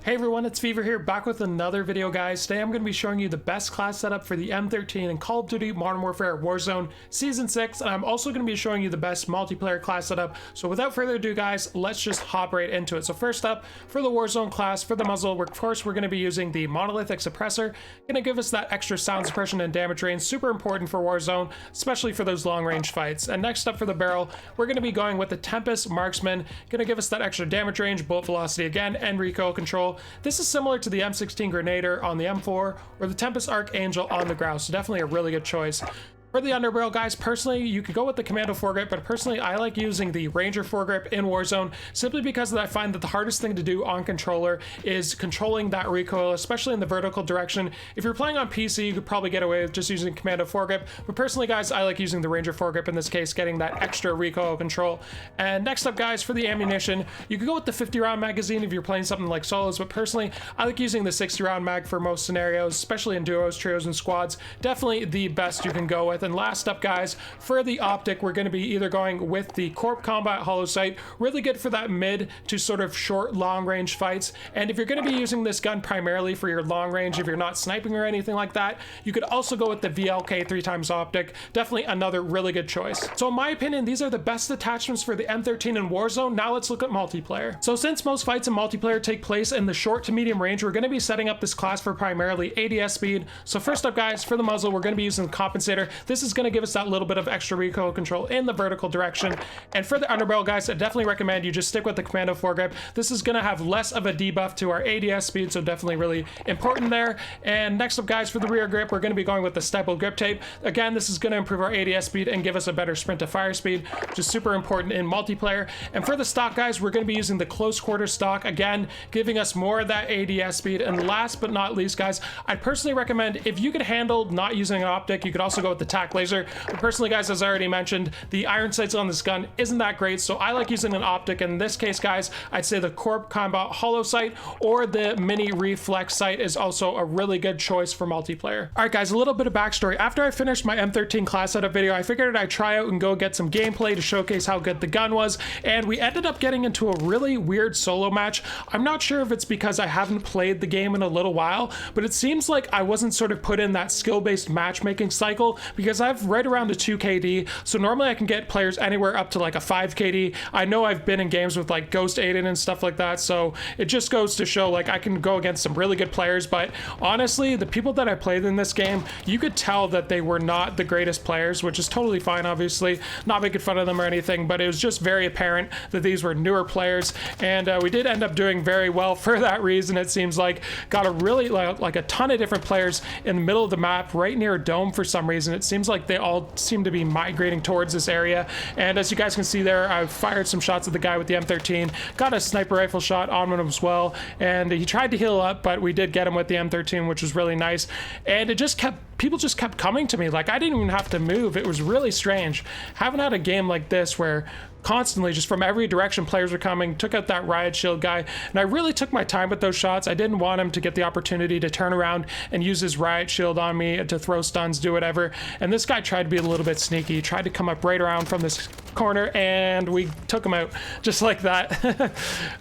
Hey everyone, it's Fever here, back with another video, guys. Today I'm going to be showing you the best class setup for the M13 in Call of Duty Modern Warfare Warzone Season 6, and I'm also going to be showing you the best multiplayer class setup. So without further ado, guys, let's just hop right into it. So first up, for the Warzone class, for the muzzle, of course, we're going to be using the monolithic suppressor. Going to give us that extra sound suppression and damage range, super important for Warzone, especially for those long-range fights. And next up for the barrel, we're going to be going with the Tempest Marksman. Going to give us that extra damage range, bullet velocity again, and recoil control. This is similar to the M16 Grenadier on the M4 or the Tempest Archangel on the Grouse, so definitely a really good choice. For the underbarrel, guys, personally, you could go with the Commando foregrip, but personally, I like using the Ranger foregrip in Warzone simply because I find that the hardest thing to do on controller is controlling that recoil, especially in the vertical direction. If you're playing on PC, you could probably get away with just using Commando foregrip, but personally, guys, I like using the Ranger foregrip in this case, getting that extra recoil control. And next up, guys, for the ammunition, you could go with the 50-round magazine if you're playing something like solos, but personally, I like using the 60-round mag for most scenarios, especially in duos, trios, and squads. Definitely the best you can go with. And last up, guys, for the optic, we're going to be either going with the Corp Combat Hollow Sight, really good for that mid to sort of short, long-range fights. And if you're going to be using this gun primarily for your long range, if you're not sniping or anything like that, you could also go with the VLK 3x optic. Definitely another really good choice. So in my opinion, these are the best attachments for the M13 in Warzone. Now let's look at multiplayer. So since most fights in multiplayer take place in the short to medium range, we're going to be setting up this class for primarily ADS speed. So first up, guys, for the muzzle, we're going to be using the compensator. This is going to give us that little bit of extra recoil control in the vertical direction. And for the underbarrel, guys, I definitely recommend you just stick with the Commando foregrip. This is going to have less of a debuff to our ADS speed, so definitely really important there. And next up, guys, for the rear grip, we're going to be going with the stapled grip tape. Again, this is going to improve our ADS speed and give us a better sprint to fire speed, which is super important in multiplayer. And for the stock, guys, we're going to be using the close quarter stock, again, giving us more of that ADS speed. And last but not least, guys, I'd personally recommend, if you could handle not using an optic, you could also go with the tac laser. But personally, guys, as I already mentioned, the iron sights on this gun isn't that great, so I like using an optic. In this case, guys, I'd say the Corp Combat Hollow Sight or the Mini Reflex Sight is also a really good choice for multiplayer. All right, guys, a little bit of backstory. After I finished my M13 class setup video, I figured I'd try out and go get some gameplay to showcase how good the gun was, and we ended up getting into a really weird solo match. I'm not sure if it's because I haven't played the game in a little while, but it seems like I wasn't sort of put in that skill-based matchmaking cycle because I've right around a 2 KD, so normally I can get players anywhere up to like a 5 KD. I know I've been in games with like Ghost Aiden and stuff like that, so it just goes to show like I can go against some really good players. But honestly, the people that I played in this game, you could tell that they were not the greatest players, which is totally fine, obviously, not making fun of them or anything, but it was just very apparent that these were newer players, and we did end up doing very well for that reason. It seems like got a really like a ton of different players in the middle of the map right near a dome for some reason. It seems like they all seem to be migrating towards this area, and as you guys can see there, I fired some shots at the guy with the M13, got a sniper rifle shot on him as well, and he tried to heal up, but we did get him with the M13, which was really nice. And it just kept, people just kept coming to me, like I didn't even have to move. It was really strange. Haven't had a game like this where constantly just from every direction players were coming. Took out that riot shield guy, and I really took my time with those shots. I didn't want him to get the opportunity to turn around and use his riot shield on me to throw stuns, do whatever. And this guy tried to be a little bit sneaky. He tried to come up right around from this corner, and we took him out just like that.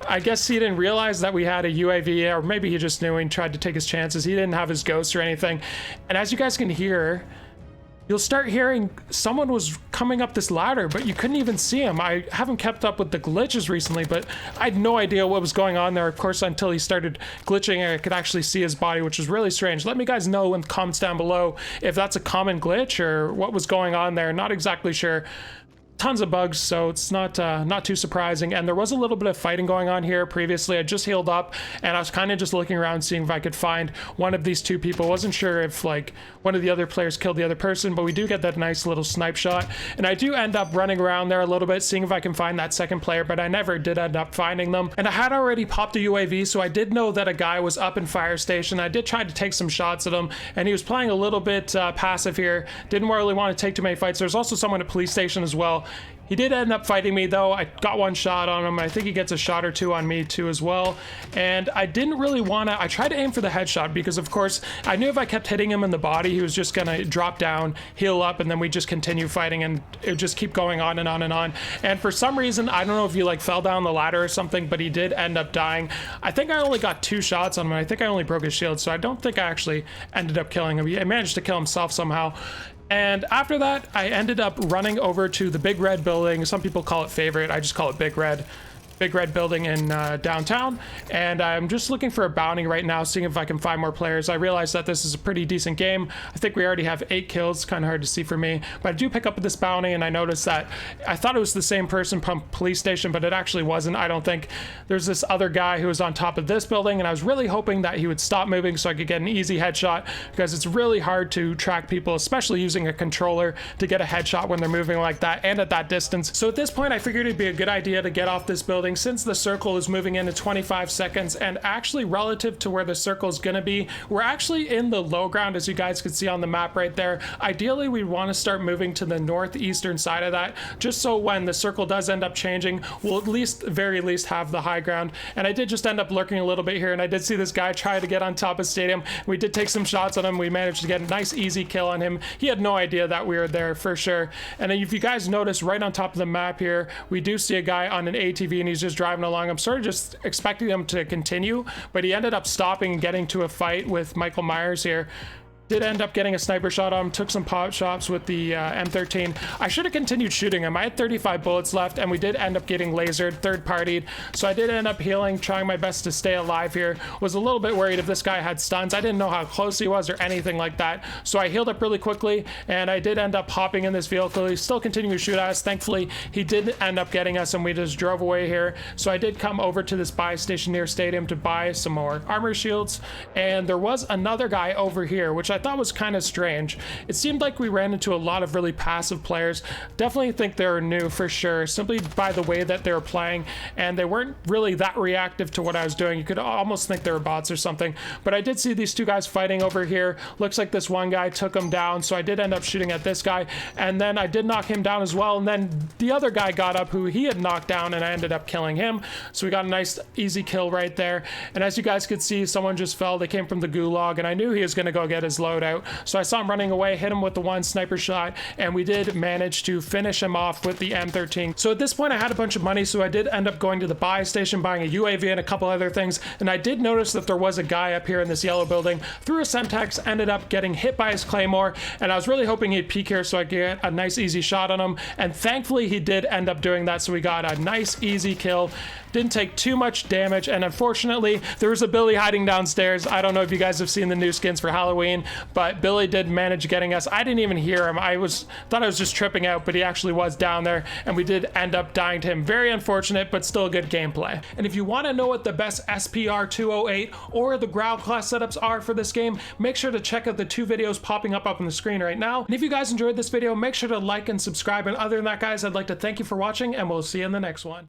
I guess he didn't realize that we had a UAV, or maybe he just knew and tried to take his chances. He didn't have his ghost or anything. And as you guys can hear, you'll start hearing someone was coming up this ladder, but you couldn't even see him. I haven't kept up with the glitches recently, but I had no idea what was going on there, of course, until he started glitching and I could actually see his body, which was really strange. Let me guys know in the comments down below if that's a common glitch or what was going on there. Not exactly sure. Tons of bugs, so it's not too surprising. And there was a little bit of fighting going on here previously. I just healed up, and I was kind of just looking around seeing if I could find one of these two people. Wasn't sure if like one of the other players killed the other person, but we do get that nice little snipe shot, and I do end up running around there a little bit seeing if I can find that second player, but I never did end up finding them. And I had already popped a UAV, so I did know that a guy was up in fire station. I did try to take some shots at him, and he was playing a little bit passive here. Didn't really want to take too many fights. There's also someone at police station as well. He did end up fighting me though. I got one shot on him. I think he gets a shot or two on me too as well. And I didn't really want to, I tried to aim for the headshot because of course I knew if I kept hitting him in the body, he was just gonna drop down, heal up, and then we just continue fighting and it would just keep going on and on and on. And for some reason, I don't know if he like fell down the ladder or something, but he did end up dying. I think I only got 2 shots on him. I think I only broke his shield, so I don't think I actually ended up killing him. He managed to kill himself somehow. And after that, I ended up running over to the big red building. Some people call it Favorite. I just call it Big Red. Big red building in downtown, and I'm just looking for a bounty right now, seeing if I can find more players. I realize that this is a pretty decent game. I think we already have 8 kills. Kind of hard to see for me, but I do pick up this bounty, and I noticed that I thought it was the same person from police station, but it actually wasn't. I don't think. There's this other guy who was on top of this building, and I was really hoping that he would stop moving so I could get an easy headshot, because it's really hard to track people, especially using a controller, to get a headshot when they're moving like that and at that distance. So at this point, I figured it'd be a good idea to get off this building since the circle is moving into 25 seconds, and actually relative to where the circle is going to be, we're actually in the low ground, as you guys can see on the map right there. Ideally, we want to start moving to the northeastern side of that, just so when the circle does end up changing, we'll at least, very least, have the high ground. And I did just end up lurking a little bit here, and I did see this guy try to get on top of stadium. We did take some shots on him. We managed to get a nice easy kill on him. He had no idea that we were there for sure. And if you guys notice, right on top of the map here, we do see a guy on an ATV, and he's just driving along. I'm sort of just expecting him to continue, but he ended up stopping and getting to a fight with Michael Myers here. Did end up getting a sniper shot on him, took some pot shots with the M13. I should have continued shooting him. I had 35 bullets left, and we did end up getting lasered, third-partied. So I did end up healing, trying my best to stay alive here. Was a little bit worried if this guy had stuns. I didn't know how close he was or anything like that. So I healed up really quickly, and I did end up hopping in this vehicle. He's still continuing to shoot at us. Thankfully, he did end up getting us, and we just drove away here. So I did come over to this buy station near stadium to buy some more armor shields. And there was another guy over here, which I thought was kind of strange. It seemed like we ran into a lot of really passive players. Definitely think they were new for sure, simply by the way that they were playing, and they weren't really that reactive to what I was doing. You could almost think they were bots or something. But I did see these 2 guys fighting over here. Looks like this one guy took him down, so I did end up shooting at this guy, and then I did knock him down as well, and then the other guy got up who he had knocked down, and I ended up killing him. So we got a nice easy kill right there. And as you guys could see, someone just fell. They came from the gulag, and I knew he was going to go get his loadout. So I saw him running away, hit him with the 1 sniper shot, and we did manage to finish him off with the M13. So at this point, I had a bunch of money, so I did end up going to the buy station, buying a UAV and a couple other things. And I did notice that there was a guy up here in this yellow building. Through a Semtex, ended up getting hit by his claymore, and I was really hoping he'd peek here so I could get a nice easy shot on him. And thankfully, he did end up doing that, so we got a nice easy kill. Didn't take too much damage, and unfortunately, there was a Billy hiding downstairs. I don't know if you guys have seen the new skins for Halloween, but Billy did manage getting us. I didn't even hear him. Thought I was just tripping out, but he actually was down there, and we did end up dying to him. Very unfortunate, but still a good gameplay. And if you want to know what the best SPR 208 or the Growl class setups are for this game, make sure to check out the 2 videos popping up on the screen right now. And if you guys enjoyed this video, make sure to like and subscribe. And other than that, guys, I'd like to thank you for watching, and we'll see you in the next one.